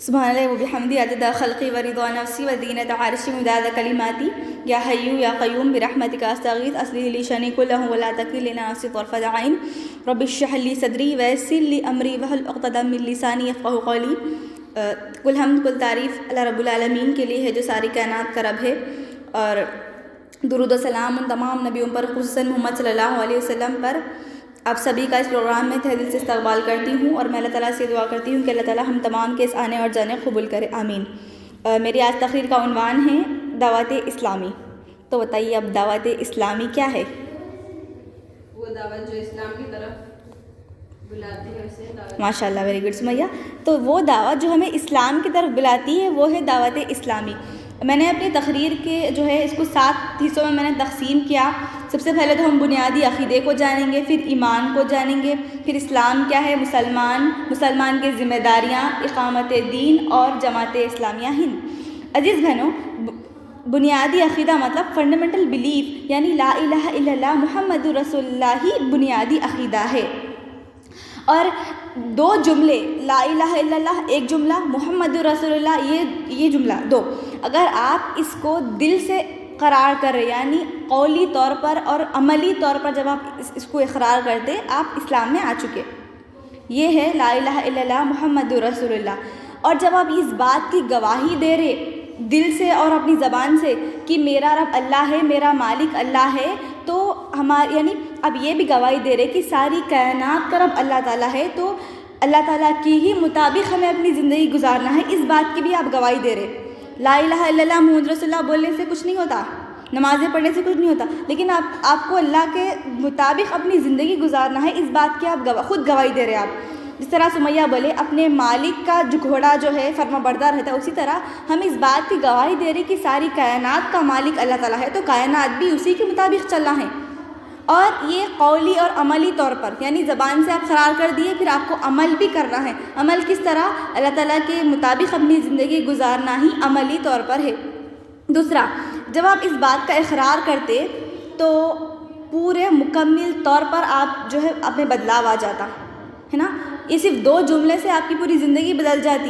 سبحان اللہ و بحمدہ عدد خلقی و رضا نفسی و زینت عرشی مداد کلماتی یا حی یا قیوم برحمتک استغیث اصلح لی شأنی کلہ ولا تکلنی نفسی طرفۃ عین رب اشرح لی صدری ویسر لی امری واحلل عقدۃ من لسانی یفقہوا قولی۔ کل حمد کل تعریف اللہ رب العالمین کے لیے ہے جو ساری کائنات کا رب ہے، اور درود و سلام ان تمام نبیوں پر، خصوصاً محمد صلی اللہ علیہ وسلم پر۔ آپ سبھی کا اس پروگرام میں تہہ دل سے استقبال کرتی ہوں، اور میں اللہ تعالیٰ سے دعا کرتی ہوں کہ اللہ تعالیٰ ہم تمام کے اس آنے اور جانے قبول کرے، آمین۔ میری آج تقریر کا عنوان ہے دعوت اسلامی۔ تو بتائیے اب دعوت اسلامی کیا ہے؟ وہ دعوت جو اسلام کی طرف بلاتی ہے اسے دعوت۔ ماشاء اللہ، ویری گڈ سمیہ۔ تو وہ دعوت جو ہمیں اسلام کی طرف بلاتی ہے وہ ہے دعوت اسلامی۔ میں نے اپنی تقریر کے جو ہے اس کو 7 حصوں میں نے تقسیم کیا۔ سب سے پہلے تو ہم بنیادی عقیدے کو جانیں گے، پھر ایمان کو جانیں گے، پھر اسلام کیا ہے، مسلمان کی ذمہ داریاں، اقامت دین اور جماعت اسلامیہ ہند۔ عزیز بہنوں، بنیادی عقیدہ مطلب فنڈامنٹل بلیف، یعنی لا الہ الا اللہ محمد رسول اللہ ہی بنیادی عقیدہ ہے۔ اور 2 جملے، لا الہ الا اللہ ایک جملہ، محمد رسول اللہ یہ جملہ 2، اگر آپ اس کو دل سے قرار کر رہے، یعنی قولی طور پر اور عملی طور پر جب آپ اس کو اقرار کرتے، آپ اسلام میں آ چکے۔ یہ ہے لا الہ الا اللہ محمد رسول اللہ۔ اور جب آپ اس بات کی گواہی دے رہے دل سے اور اپنی زبان سے کہ میرا رب اللہ ہے، میرا مالک اللہ ہے، تو یعنی اب یہ بھی گواہی دے رہے کہ ساری کائنات کا رب اللہ تعالیٰ ہے، تو اللہ تعالیٰ کی ہی مطابق ہمیں اپنی زندگی گزارنا ہے، اس بات کی بھی آپ گواہی دے رہے۔ لا الہ الا اللہ محمد رسول اللہ بولنے سے کچھ نہیں ہوتا، نمازیں پڑھنے سے کچھ نہیں ہوتا، لیکن آپ کو اللہ کے مطابق اپنی زندگی گزارنا ہے، اس بات کی آپ خود گواہی دے رہے آپ۔ جس طرح سمیہ بولے اپنے مالک کا جو گھوڑا جو ہے فرما بردار رہتا ہے، اسی طرح ہم اس بات کی گواہی دے رہے کہ ساری کائنات کا مالک اللہ تعالیٰ ہے، تو کائنات بھی اسی کے مطابق چلنا ہے۔ اور یہ قولی اور عملی طور پر، یعنی زبان سے آپ قرار کر دیے، پھر آپ کو عمل بھی کرنا ہے۔ عمل کس طرح؟ اللہ تعالیٰ کے مطابق اپنی زندگی گزارنا ہی عملی طور پر ہے۔ دوسرا، جب آپ اس بات کا اقرار کرتے تو پورے مکمل طور پر آپ جو ہے اپنے بدلاؤ آ جاتا ہے نا۔ یہ صرف 2 جملے سے آپ کی پوری زندگی بدل جاتی،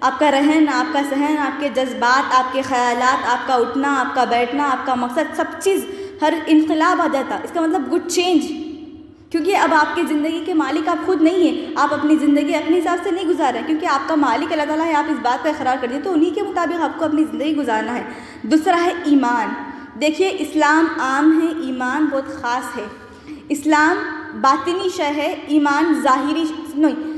آپ کا رہن، آپ کا سہن، آپ کے جذبات، آپ کے خیالات، آپ کا اٹھنا، آپ کا بیٹھنا، آپ کا مقصد، سب چیز، ہر انقلاب آ جاتا۔ اس کا مطلب گڈ چینج، کیونکہ اب آپ کی زندگی کے مالک آپ خود نہیں ہیں، آپ اپنی زندگی اپنے حساب سے نہیں گزار رہے ہیں، کیونکہ آپ کا مالک اللہ تعالیٰ ہے۔ آپ اس بات کا اقرار کر دیں تو انہی کے مطابق آپ کو اپنی زندگی گزارنا ہے۔ دوسرا ہے ایمان۔ دیکھیے، اسلام عام ہے، ایمان بہت خاص ہے۔ اسلام باطنی شے ہے، ایمان ظاہری نہیں۔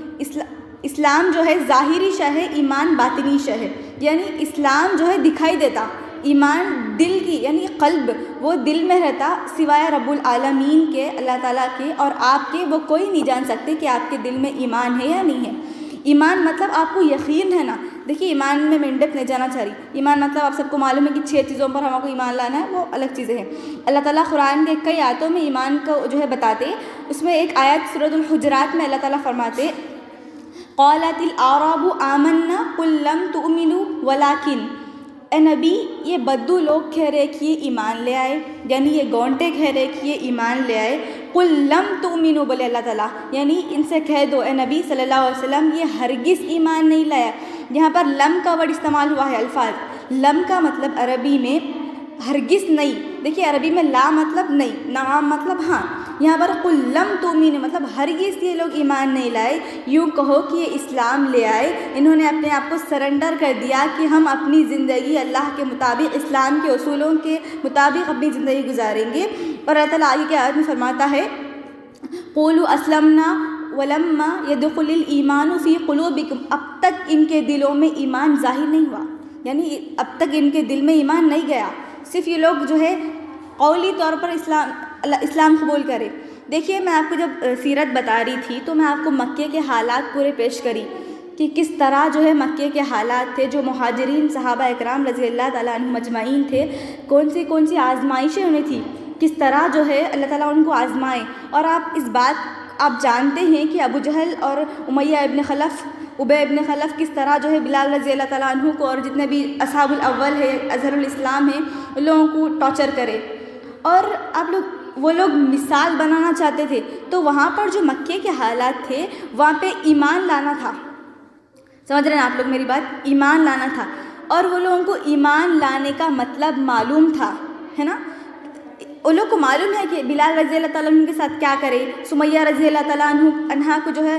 اسلام جو ہے ظاہری شے ہے، ایمان باطنی شے ہے۔ یعنی اسلام جو ہے دکھائی دیتا، ایمان دل کی یعنی قلب، وہ دل میں رہتا، سوائے رب العالمین کے، اللہ تعالیٰ کے اور آپ کے، وہ کوئی نہیں جان سکتے کہ آپ کے دل میں ایمان ہے یا نہیں ہے۔ ایمان مطلب آپ کو یقین ہے نا۔ دیکھیے، ایمان میں انڈیپتھ نہیں جانا چاہ رہی۔ ایمان مطلب آپ سب کو معلوم ہے کہ 6 چیزوں پر ہم کو ایمان لانا ہے، وہ الگ چیزیں ہیں۔ اللہ تعالیٰ قرآن کے کئی آیتوں میں ایمان کو جو ہے بتاتے، اس میں ایک آیت سورۃ الحجرات میں اللہ تعالیٰ فرماتے، قالت الاعراب آمنا قل لم تؤمنوا ولکن، اے نبی یہ بدو لوگ کہہ رہے کہ یہ ایمان لے آئے، یعنی یہ گونٹے کہہ رہے کہ یہ ایمان لے آئے۔ قل لم تؤمنوا بولے اللہ تعالیٰ، یعنی ان سے کہہ دو اے نبی صلی اللہ علیہ وسلم، یہ ہرگز ایمان نہیں لایا۔ یہاں پر لم کا ورڈ استعمال ہوا ہے، الفاظ۔ لم کا مطلب عربی میں ہرگز نہیں۔ دیکھیے، عربی میں لا مطلب نہیں، نعم مطلب ہاں۔ یہاں پر قل لم تؤمنوا مطلب ہرگز یہ لوگ ایمان نہیں لائے، یوں کہو کہ یہ اسلام لے آئے، انہوں نے اپنے آپ کو سرنڈر کر دیا کہ ہم اپنی زندگی اللہ کے مطابق، اسلام کے اصولوں کے مطابق اپنی زندگی گزاریں گے۔ اور اللہ تعالیٰ آگے کے آیت میں فرماتا ہے، قولوا اسلمنا ولما يدخل الایمان فی قلوبکم، اب تک ان کے دلوں میں ایمان ظاہر نہیں ہوا، یعنی اب تک ان کے دل میں ایمان نہیں گیا، صرف یہ لوگ جو ہے قولی طور پر اسلام قبول کرے۔ دیکھیے، میں آپ کو جب سیرت بتا رہی تھی تو میں آپ کو مکے کے حالات پورے پیش کری کہ کس طرح جو ہے مکے کے حالات تھے، جو مہاجرین صحابہ اکرام رضی اللہ تعالیٰ عنہم اجمعین تھے، کون سی آزمائشیں انہیں تھیں، کس طرح جو ہے اللہ تعالیٰ ان کو آزمائے۔ اور آپ جانتے ہیں کہ ابو جہل اور امیہ ابن خلف، ابی ابن خلف کس طرح جو ہے بلال رضی اللہ تعالیٰ عنہ کو اور جتنے بھی اصحاب الاول ہے، اظہر الاسلام ہیں، ان لوگوں کو ٹارچر کرے۔ اور وہ لوگ مثال بنانا چاہتے تھے، تو وہاں پر جو مکے کے حالات تھے، وہاں پہ ایمان لانا تھا، سمجھ رہے ہیں آپ لوگ میری بات؟ ایمان لانا تھا، اور وہ لوگوں کو ایمان لانے کا مطلب معلوم تھا، ہے نا. ان لوگ کو معلوم ہے کہ بلال رضی اللہ تعالیٰ عنہ کے ساتھ کیا کرے، سمیہ رضی اللہ تعالیٰ عنہ کو جو ہے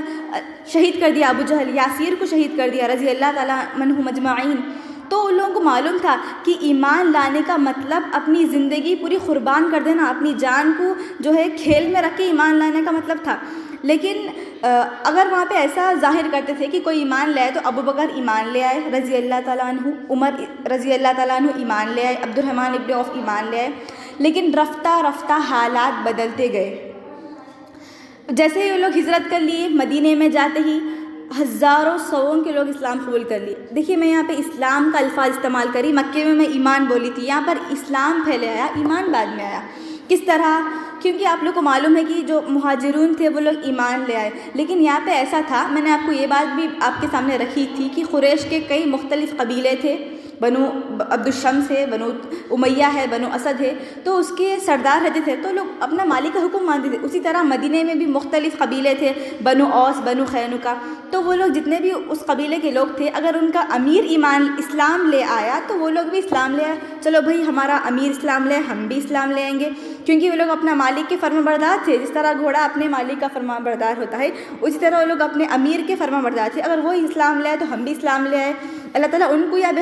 شہید کر دیا ابو جہل، یاسیر کو شہید کر دیا رضی اللہ تعالیٰ عنہ مجمعین. تو ان لوگوں کو معلوم تھا کہ ایمان لانے کا مطلب اپنی زندگی پوری قربان کر دینا، اپنی جان کو جو ہے کھیل میں رکھ کے ایمان لانے کا مطلب تھا. لیکن اگر وہاں پہ ایسا ظاہر کرتے تھے کہ کوئی ایمان لے آئے تو ابو بکر ایمان لے آئے رضی اللہ تعالیٰ عنہ، عمر رضی اللہ تعالیٰ عنہ ایمان لے آئے، عبد الرحمن ابن عوف ایمان لے آئے. لیکن رفتہ رفتہ حالات بدلتے گئے. جیسے ہی وہ لوگ ہجرت کر لیے، مدینے میں جاتے ہی ہزاروں سووں کے لوگ اسلام قبول کر لیے. دیکھیے میں یہاں پہ اسلام کا الفاظ استعمال کری، مکے میں ایمان بولی تھی، یہاں پر اسلام پہلے آیا، ایمان بعد میں آیا. کس طرح؟ کیونکہ آپ لوگ کو معلوم ہے کہ جو مہاجرون تھے وہ لوگ ایمان لے آئے. لیکن یہاں پہ ایسا تھا، میں نے آپ کو یہ بات بھی آپ کے سامنے رکھی تھی کہ قریش کے کئی مختلف قبیلے تھے، بنو عبد الشمس ہے، بنو امیہ ہے، بنو اسد ہے، تو اس کے سردار رہتے تھے تو لوگ اپنا مالک کا حکم مانتے تھے. اسی طرح مدینے میں بھی مختلف قبیلے تھے، بنو اوس، بنو خینقہ. تو وہ لوگ جتنے بھی اس قبیلے کے لوگ تھے، اگر ان کا امیر اسلام لے آیا تو وہ لوگ بھی اسلام لے آئے. چلو بھائی ہمارا امیر اسلام لے، ہم بھی اسلام لے آئیں گے، کیونکہ وہ لوگ اپنا مالک کے فرما بردار تھے. جس طرح گھوڑا اپنے مالک کا فرما بردار ہوتا ہے، اسی طرح وہ لوگ اپنے امیر کے فرما بردار تھے. اگر وہی اسلام لے آئے تو ہم بھی اسلام لے آئے. اللہ تعالیٰ ان کو یہ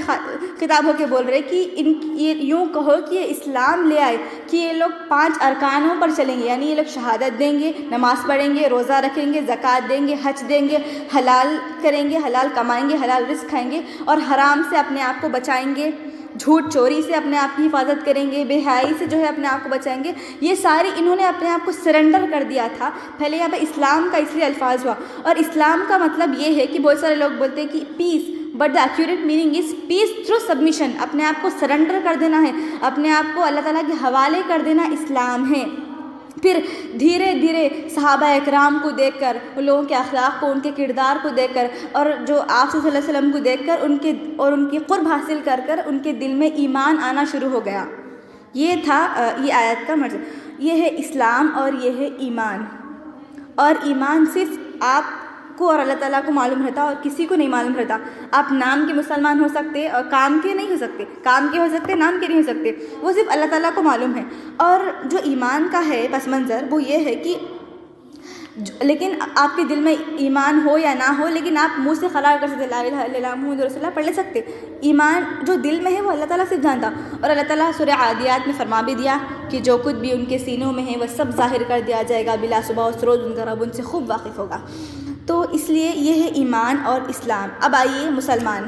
خطاب ہو کے بول رہے کہ یوں کہو کہ یہ اسلام لے آئے کہ یہ لوگ 5 ارکانوں پر چلیں گے، یعنی یہ لوگ شہادت دیں گے، نماز پڑھیں گے، روزہ رکھیں گے، زکوٰۃ دیں گے، حج دیں گے، حلال کریں گے، حلال کمائیں گے، حلال رزق کھائیں گے، اور حرام سے اپنے آپ کو بچائیں گے، جھوٹ چوری سے اپنے آپ کی حفاظت کریں گے، بے حیائی سے جو ہے اپنے آپ کو بچائیں گے. یہ ساری انہوں نے اپنے آپ کو سرنڈر کر دیا تھا. پہلے یہاں پہ اسلام کا اس لیے الفاظ ہوا، اور اسلام کا مطلب یہ ہے کہ بہت سارے لوگ بولتے ہیں کہ peace, but the accurate meaning is peace through submission. اپنے آپ کو سرنڈر کر دینا ہے، اپنے آپ کو اللہ تعالیٰ کے حوالے کر دینا اسلام ہے. پھر دھیرے دھیرے صحابہ اکرام کو دیکھ کر، ان لوگوں کے اخلاق کو، ان کے کردار کو دیکھ کر، اور جو آپ صلی اللہ علیہ وسلم کو دیکھ کر ان کی قرب حاصل کر کر ان کے دل میں ایمان آنا شروع ہو گیا. یہ تھا یہ آیت کا مطلب. یہ ہے اسلام اور یہ ہے ایمان. اور ایمان صرف آپ کو اور اللہ تعالیٰ کو معلوم رہتا، اور کسی کو نہیں معلوم رہتا. آپ نام کے مسلمان ہو سکتے اور کام کے نہیں ہو سکتے، کام کے ہو سکتے، نام کے نہیں ہو سکتے. وہ صرف اللہ تعالیٰ کو معلوم ہے. اور جو ایمان کا ہے پس منظر وہ یہ ہے کہ لیکن آپ کے دل میں ایمان ہو یا نہ ہو، لیکن آپ منہ سے قرار کر سکتے لا الہ الا اللہ محمد رسول اللہ پڑھ لے سکتے. ایمان جو دل میں ہے وہ اللہ تعالیٰ صرف جانتا. اور اللہ تعالیٰ سورہ عادیات میں فرما بھی دیا کہ جو کچھ بھی ان کے سینوں میں ہے وہ سب ظاہر کر دیا جائے گا، بلا صبح و روز ان کا رب ان سے خوب واقف ہوگا. تو اس لیے یہ ہے ایمان اور اسلام. اب آئیے مسلمان.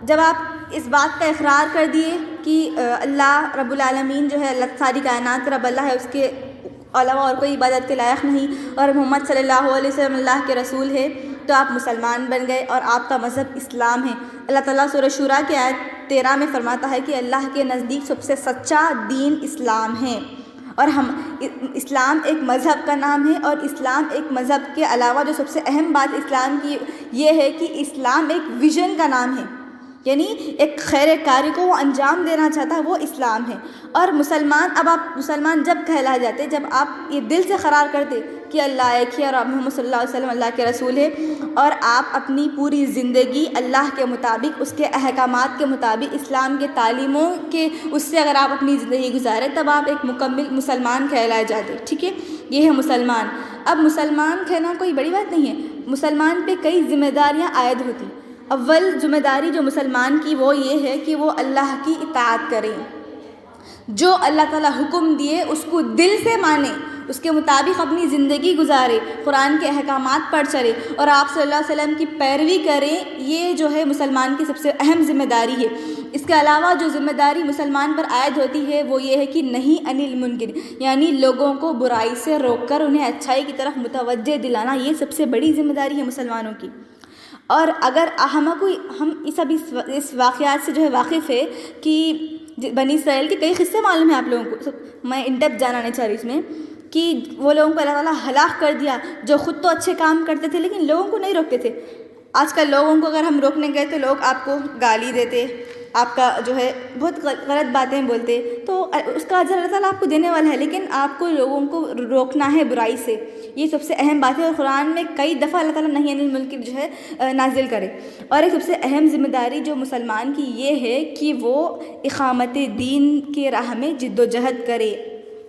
جب آپ اس بات کا اقرار کر دیے کہ اللہ رب العالمین جو ہے، اللہ ساری کائنات کا رب اللہ ہے، اس کے علاوہ اور کوئی عبادت کے لائق نہیں، اور محمد صلی اللہ علیہ وسلم اللہ کے رسول ہے، تو آپ مسلمان بن گئے اور آپ کا مذہب اسلام ہے. اللہ تعالیٰ سورہ شورا کی آیت 13 میں فرماتا ہے کہ اللہ کے نزدیک سب سے سچا دین اسلام ہے. اور اسلام ایک مذہب کا نام ہے، اور اسلام ایک مذہب کے علاوہ جو سب سے اہم بات اسلام کی یہ ہے کہ اسلام ایک ویژن کا نام ہے، یعنی ایک خیر کاری کو وہ انجام دینا چاہتا ہے، وہ اسلام ہے. اور مسلمان، اب آپ مسلمان جب کہلائے جاتے جب آپ یہ دل سے قرار کرتے کہ اللہ ایک ہے اور محمد صلی اللہ علیہ وسلم اللہ کے رسول ہے، اور آپ اپنی پوری زندگی اللہ کے مطابق، اس کے احکامات کے مطابق، اسلام کے تعلیموں کے اس سے اگر آپ اپنی زندگی گزارے، تب آپ ایک مکمل مسلمان کہلائے جاتے. ٹھیک ہے، یہ ہے مسلمان. اب مسلمان کہنا کوئی بڑی بات نہیں ہے. مسلمان پہ کئی ذمہ داریاں عائد ہوتی. اول ذمہ داری جو مسلمان کی وہ یہ ہے کہ وہ اللہ کی اطاعت کریں، جو اللہ تعالیٰ حکم دیے اس کو دل سے مانے، اس کے مطابق اپنی زندگی گزارے، قرآن کے احکامات پر چلے، اور آپ صلی اللہ علیہ وسلم کی پیروی کریں. یہ جو ہے مسلمان کی سب سے اہم ذمہ داری ہے. اس کے علاوہ جو ذمہ داری مسلمان پر عائد ہوتی ہے وہ یہ ہے کہ نہیں عن المنکر، یعنی لوگوں کو برائی سے روک کر انہیں اچھائی کی طرف متوجہ دلانا. یہ سب سے بڑی ذمہ داری ہے مسلمانوں کی. اور اگر ہم اس واقعات سے جو ہے واقف ہے کہ بنی اسرائیل کے کئی قصے معلوم ہیں آپ لوگوں کو، میں ان ڈیپتھ جانا نہیں چاہ رہی اس میں، کہ وہ لوگوں کو اللہ تعالیٰ ہلاک کر دیا جو خود تو اچھے کام کرتے تھے لیکن لوگوں کو نہیں روکتے تھے. آج کل لوگوں کو اگر ہم روکنے گئے تو لوگ آپ کو گالی دیتے، آپ کا جو ہے بہت غلط باتیں بولتے تو اس کا اجر اللہ تعالیٰ آپ کو دینے والا ہے، لیکن آپ کو لوگوں کو روکنا ہے برائی سے، یہ سب سے اہم بات ہے۔ اور قرآن میں کئی دفعہ اللہ تعالیٰ نہی عن المنکر جو ہے نازل کرے۔ اور ایک سب سے اہم ذمہ داری جو مسلمان کی یہ ہے کہ وہ اقامت دین کے راہ میں جد و جہد کرے،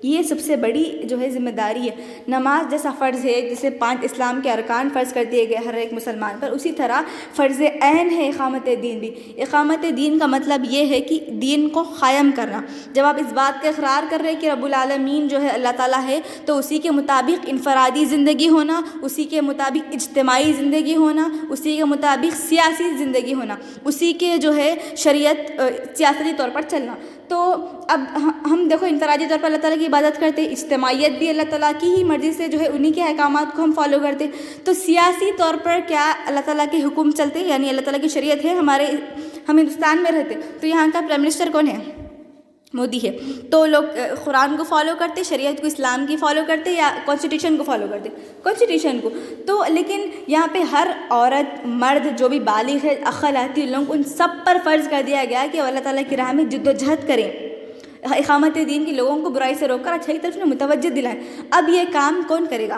یہ سب سے بڑی جو ہے ذمہ داری ہے۔ نماز جیسا فرض ہے، جسے 5 اسلام کے ارکان فرض کر دیے گئے ہر ایک مسلمان پر، اسی طرح فرض عین ہے اقامت دین بھی۔ اقامت دین کا مطلب یہ ہے کہ دین کو قائم کرنا۔ جب آپ اس بات کا اقرار کر رہے ہیں کہ رب العالمین جو ہے اللہ تعالیٰ ہے، تو اسی کے مطابق انفرادی زندگی ہونا، اسی کے مطابق اجتماعی زندگی ہونا، اسی کے مطابق سیاسی زندگی ہونا، اسی کے جو ہے شریعت سیاسی طور پر چلنا۔ تو اب ہم دیکھو انفرادی طور پر اللہ تعالیٰ کی عبادت کرتے، اجتماعیت بھی اللہ تعالیٰ کی ہی مرضی سے جو ہے انہی کے احکامات کو ہم فالو کرتے، تو سیاسی طور پر کیا اللہ تعالیٰ کے حکم چلتے، یعنی اللہ تعالیٰ کی شریعت ہے۔ ہم ہندوستان میں رہتے تو یہاں کا پرائم منسٹر کون ہے؟ مودی ہے، تو لوگ قرآن کو فالو کرتے، شریعت کو اسلام کی فالو کرتے، یا کانسٹیٹیوشن کو فالو کرتے؟ کانسٹیٹیوشن کو۔ تو لیکن یہاں پہ ہر عورت مرد جو بھی بالغ ہے، عقل آتی ہے لوگ، ان سب پر فرض کر دیا گیا کہ وہ اللہ تعالیٰ کی راہ میں جد و جہد کریں، اقامت دین کی لوگوں کو برائی سے روک کر اچھائی طرف میں متوجہ دلائیں۔ اب یہ کام کون کرے گا؟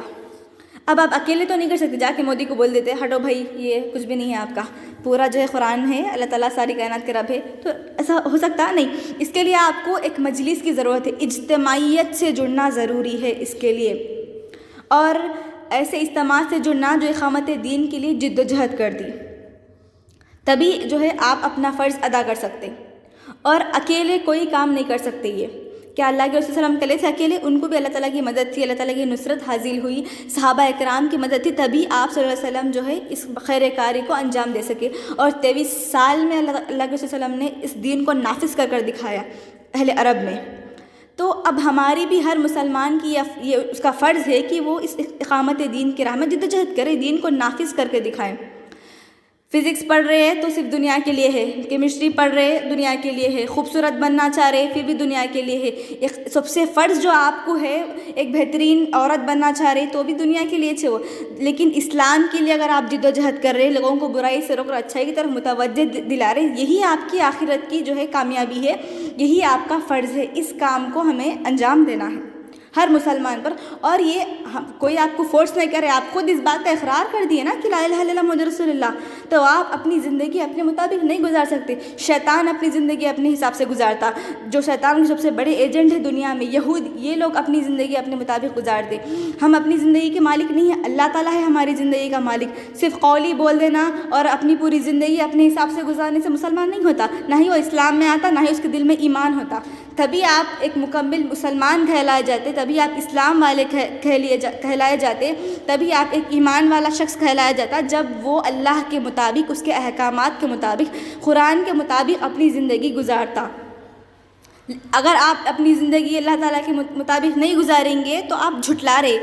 اب آپ اکیلے تو نہیں کر سکتے، جا کے مودی کو بول دیتے ہٹو بھائی یہ کچھ بھی نہیں ہے آپ کا، پورا جو ہے قرآن ہے، اللہ تعالیٰ ساری کائنات کے رب ہے، تو ایسا ہو سکتا نہیں۔ اس کے لیے آپ کو ایک مجلس کی ضرورت ہے، اجتماعیت سے جڑنا ضروری ہے اس کے لیے، اور ایسے اجتماع سے جڑنا جو اقامت دین کے لیے جد و جہد کر دی، تبھی جو ہے آپ اپنا فرض ادا کر سکتے، اور اکیلے کوئی کام نہیں کر سکتے۔ یہ کیا اللہ کے رسول صلی اللہ علیہ وسلم کلے تھے اکیلے؟ ان کو بھی اللہ تعالیٰ کی مدد تھی، اللہ تعالیٰ کی نصرت حاصل ہوئی، صحابہ اکرام کی مدد تھی، تبھی آپ صلی اللہ علیہ وسلم جو ہے اس خیر کاری کو انجام دے سکے، اور 23 سال میں اللہ کے رسول صلی اللہ علیہ وسلم نے اس دین کو نافذ کر دکھایا اہل عرب میں۔ تو اب ہماری بھی ہر مسلمان کی یہ اس کا فرض ہے کہ وہ اس اقامت دین کی راہ میں جد و جہد کرے، دین کو نافذ کر کے دکھائیں۔ فزکس پڑھ رہے ہیں تو صرف دنیا کے لیے ہے، کیمسٹری پڑھ رہے دنیا کے لیے ہے، خوبصورت بننا چاہ رہے پھر بھی دنیا کے لیے ہے، ایک سب سے فرض جو آپ کو ہے ایک بہترین عورت بننا چاہ رہے تو بھی دنیا کے لیے چھو، لیکن اسلام کے لیے اگر آپ جد و جہد کر رہے، لوگوں کو برائی سے روک کر اچھائی کی طرف متوجہ دلا رہے، یہی آپ کی آخرت کی جو ہے کامیابی ہے، یہی آپ کا فرض ہے، اس کام کو ہمیں انجام دینا ہے ہر مسلمان پر۔ اور یہ کوئی آپ کو فورس نہیں کرے، آپ خود اس بات کا اقرار کر دیے نا کہ لا الہ الا اللہ محمد رسول اللہ، تو آپ اپنی زندگی اپنے مطابق نہیں گزار سکتے۔ شیطان اپنی زندگی اپنے حساب سے گزارتا، جو شیطان کے سب سے بڑے ایجنٹ ہے دنیا میں یہود، یہ لوگ اپنی زندگی اپنے مطابق گزارتے۔ ہم اپنی زندگی کے مالک نہیں ہیں، اللہ تعالیٰ ہے ہماری زندگی کا مالک۔ صرف قولی بول دینا اور اپنی پوری زندگی اپنے حساب سے گزارنے سے مسلمان نہیں ہوتا، نہ ہی وہ اسلام میں آتا، نہ ہی اس کے دل میں ایمان ہوتا۔ تبھی آپ ایک مکمل مسلمان کہلائے جاتے، تبھی آپ اسلام والے کہلائے جاتے، تبھی آپ ایک ایمان والا شخص کہلایا جاتا، جب وہ اللہ کے مطابق، اس کے احکامات کے مطابق، قرآن کے مطابق اپنی زندگی گزارتا۔ اگر آپ اپنی زندگی اللہ تعالیٰ کے مطابق نہیں گزاریں گے تو آپ جھٹلا رہے،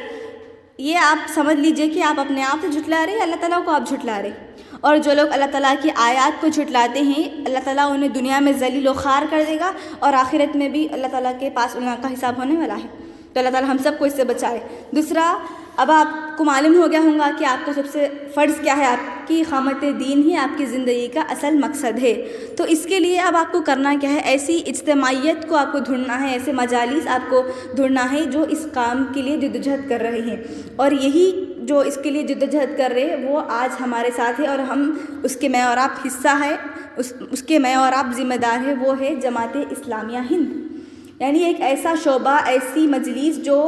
یہ آپ سمجھ لیجئے کہ آپ اپنے آپ سے جھٹلا رہے، اللہ تعالیٰ کو آپ جھٹلا رہے۔ اور جو لوگ اللہ تعالیٰ کی آیات کو جھٹلاتے ہیں، اللہ تعالیٰ انہیں دنیا میں ذلیل و خوار کر دے گا، اور آخرت میں بھی اللہ تعالیٰ کے پاس ان کا حساب ہونے والا ہے۔ تو اللہ تعالیٰ ہم سب کو اس سے بچائے۔ دوسرا، اب آپ کو معلوم ہو گیا ہوگا کہ آپ کا سب سے فرض کیا ہے، آپ کی اقامت دین ہی آپ کی زندگی کا اصل مقصد ہے۔ تو اس کے لیے اب آپ کو کرنا کیا ہے؟ ایسی اجتماعیت کو آپ کو ڈھونڈنا ہے، ایسے مجالس آپ کو ڈھونڈنا ہے جو اس کام کے لیے جدوجہد کر رہے ہیں، اور یہی جو اس کے لیے جدوجہد کر رہے ہیں وہ آج ہمارے ساتھ ہے، اور ہم اس کے میں اور آپ حصہ ہے، اس کے میں اور آپ ذمہ دار ہے، وہ ہے جماعت اسلامیہ ہند، یعنی ایک ایسا شعبہ، ایسی مجلس جو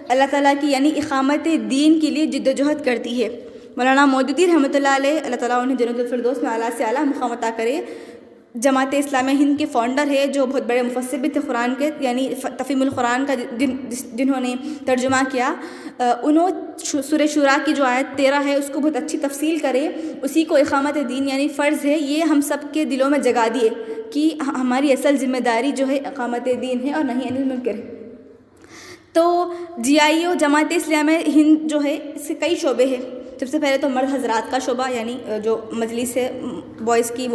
اللہ تعالیٰ کی یعنی اقامت دین کے لیے جد و جہد کرتی ہے۔ مولانا مودودی رحمۃ اللہ علیہ، اللہ تعالیٰ انہیں جنت الفردوس میں اعلیٰ سے اعلیٰ مقام عطا کرے، جماعت اسلامیہ ہند کے فاؤنڈر ہے، جو بہت بڑے مفسر بھی تھے قرآن کے، یعنی تفہیم القرآن کا جنہوں نے ترجمہ کیا، سورہ شورا کی جو آیت 13 ہے اس کو بہت اچھی تفصیل کرے، اسی کو اقامت دین یعنی فرض ہے، یہ ہم سب کے دلوں میں جگا دیے کہ ہماری اصل ذمہ داری جو ہے اقامت دین ہے اور نہی عن المنکر ہے۔ تو JIO جماعت اسلامیہ ہند جو ہے اس کے کئی شعبے ہیں۔ سب سے پہلے تو مرد حضرات کا شعبہ، یعنی جو مجلس ہے بوائز کی،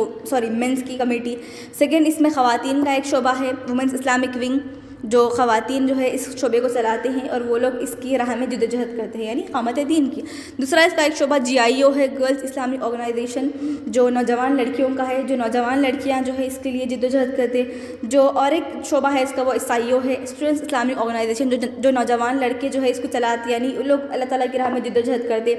مینس کی کمیٹی۔ سیکنڈ، اس میں خواتین کا ایک شعبہ ہے، وومنس اسلامک ونگ، جو خواتین جو ہے اس شعبے کو چلاتے ہیں اور وہ لوگ اس کی راہ میں جدوجہد کرتے ہیں، یعنی اقامت دین کی۔ دوسرا اس کا ایک شعبہ GIO ہے، گرلز اسلامک آرگنائزیشن، جو نوجوان لڑکیوں کا ہے، جو نوجوان لڑکیاں جو ہے اس کے لیے جدوجہد کرتے۔ جو اور ایک شعبہ ہے اس کا وہ SIO ہے، اسٹوڈنٹس اسلامک آرگنائزیشن، جو نوجوان لڑکے جو ہے اس کو چلاتے، یعنی وہ لوگ اللہ تعالیٰ کی راہ میں جدوجہد کرتے۔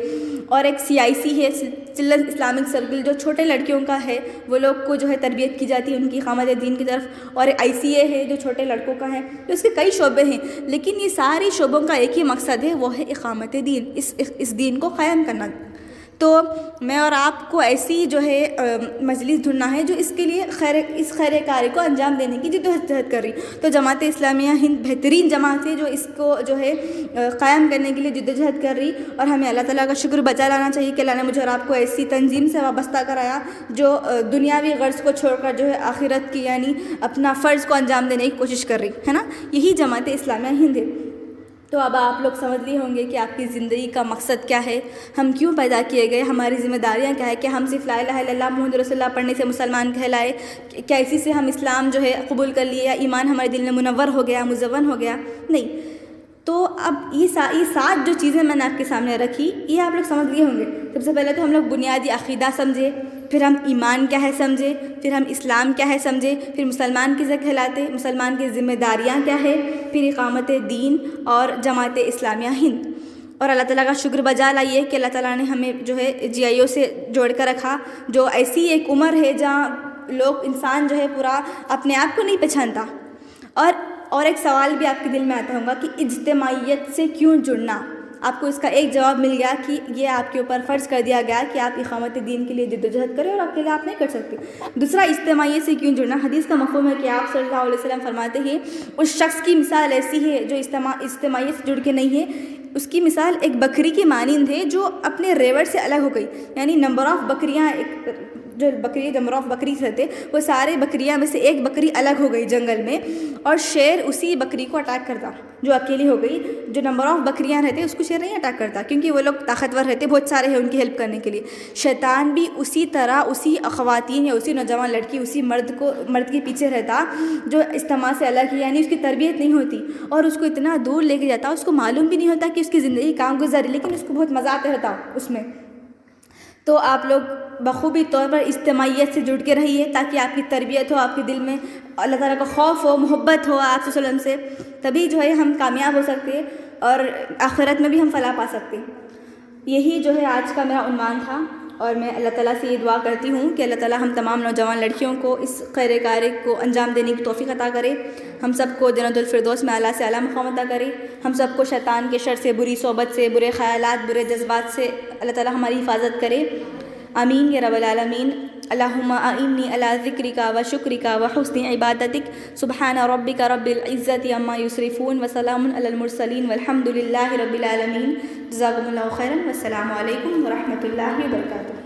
اور ایک CIC ہے، چلڈرن اسلامک سرکل، جو چھوٹے لڑکیوں کا ہے، وہ لوگ کو جو ہے تربیت کی جاتی ہے ان کی اقامت دین کی طرف۔ اور ICA ہے جو چھوٹے لڑکوں کا ہے، تو اس کے کئی شعبے ہیں، لیکن یہ سارے شعبوں کا ایک ہی مقصد ہے، وہ ہے اقامت دین، اس دین کو قائم کرنا۔ تو میں اور آپ کو ایسی جو ہے مجلس ڈھونڈنا ہے جو اس کے لیے اس خیر کاری کو انجام دینے کی جدوجہد کر رہی۔ تو جماعت اسلامیہ ہند بہترین جماعت ہے جو اس کو جو ہے قائم کرنے کے لیے جدوجہد کر رہی، اور ہمیں اللہ تعالیٰ کا شکر بجا لانا چاہیے کہ اللہ نے مجھے اور آپ کو ایسی تنظیم سے وابستہ کرایا جو دنیاوی غرض کو چھوڑ کر جو ہے آخرت کی یعنی اپنا فرض کو انجام دینے کی کوشش کر رہی ہے نا، یہی جماعت اسلامیہ ہند ہے۔ تو اب آپ لوگ سمجھ لیے ہوں گے کہ آپ کی زندگی کا مقصد کیا ہے، ہم کیوں پیدا کیے گئے، ہماری ذمہ داریاں کیا ہے، کہ ہم صرف لا الہ الا اللہ محمد رسول اللہ پڑھنے سے مسلمان کہلائے، کیا اسی سے ہم اسلام جو ہے قبول کر لیے، یا ایمان ہمارے دل میں منور ہو گیا، مزون ہو گیا؟ نہیں۔ تو اب یہ 7 جو چیزیں میں نے آپ کے سامنے رکھی، یہ آپ لوگ سمجھ لیے ہوں گے۔ سب سے پہلے تو ہم لوگ بنیادی عقیدہ سمجھے، پھر ہم ایمان کیا ہے سمجھے، پھر ہم اسلام کیا ہے سمجھے، پھر مسلمان کسے کہلاتے، مسلمان کی ذمہ داریاں کیا ہے، پھر اقامت دین اور جماعت اسلامیہ ہند۔ اور اللہ تعالیٰ کا شکر بجا لائیے کہ اللہ تعالیٰ نے ہمیں جو ہے GIO سے جوڑ کر رکھا، جو ایسی ایک عمر ہے جہاں لوگ انسان جو ہے پورا اپنے آپ کو نہیں پہچانتا۔ اور ایک سوال بھی آپ کے دل میں آتا ہوگا کہ اجتماعیت سے کیوں جڑنا؟ آپ کو اس کا ایک جواب مل گیا کہ یہ آپ کے اوپر فرض کر دیا گیا کہ آپ اقامت دین کے لیے جدوجہد کریں اور اکیلے آپ نہیں کر سکتے۔ دوسرا، اجتماعیت سے کیوں جڑنا؟ حدیث کا مفہوم ہے کہ آپ صلی اللہ علیہ وسلم فرماتے ہیں اس شخص کی مثال ایسی ہے جو اجتماعیت سے جڑ کے نہیں ہے، اس کی مثال ایک بکری کی مانند ہے جو اپنے ریوڑ سے الگ ہو گئی، یعنی نمبر آف بکریاں، جو بکری نمبر آف بکری رہتے وہ سارے بکریاں میں سے ایک بکری الگ ہو گئی جنگل میں، اور شیر اسی بکری کو اٹیک کرتا جو اکیلی ہو گئی۔ جو نمبر آف بکریاں رہتے اس کو شیر نہیں اٹیک کرتا کیونکہ وہ لوگ طاقتور رہتے، بہت سارے ہیں ان کی ہیلپ کرنے کے لیے۔ شیطان بھی اسی طرح اسی خواتین یا اسی نوجوان لڑکی، اسی مرد کے پیچھے رہتا جو اجتماع سے الگ ہے، یعنی اس کی تربیت نہیں ہوتی اور اس کو اتنا دور لے کے جاتا، اس کو معلوم بھی نہیں ہوتا کہ اس کی زندگی کہاں گزری، لیکن اس کو بہت مزہ آتا رہتا اس میں۔ تو آپ لوگ بخوبی طور پر اجتماعیت سے جڑ کے رہیے تاکہ آپ کی تربیت ہو، آپ کے دل میں اللہ تعالیٰ کا خوف ہو، محبت ہو آپ صلی اللہ علیہ وسلم سے، تبھی جو ہے ہم کامیاب ہو سکتے ہیں اور آخرت میں بھی ہم فلاح پا سکتے ہیں۔ یہی جو ہے آج کا میرا عنوان تھا، اور میں اللہ تعالیٰ سے یہ دعا کرتی ہوں کہ اللہ تعالیٰ ہم تمام نوجوان لڑکیوں کو اس خیر کار کو انجام دینے کی توفیق عطا کرے، ہم سب کو جنت الفردوس میں اعلیٰ سے اعلیٰ مقام عطا کرے، ہم سب کو شیطان کے شر سے، بری صحبت سے، برے خیالات، برے جذبات سے اللہ تعالیٰ ہماری حفاظت کرے، آمین یا رب العالمین۔ اللہم اعنی علی ذکرک و شکرک و حسن عبادتک، سبحان ربک رب العزت عما یصفون وسلام علی المرسلین والحمد للہ رب العالمین۔ جزاکم اللہ خیرا والسلام علیکم ورحمۃ اللہ وبرکاتہ۔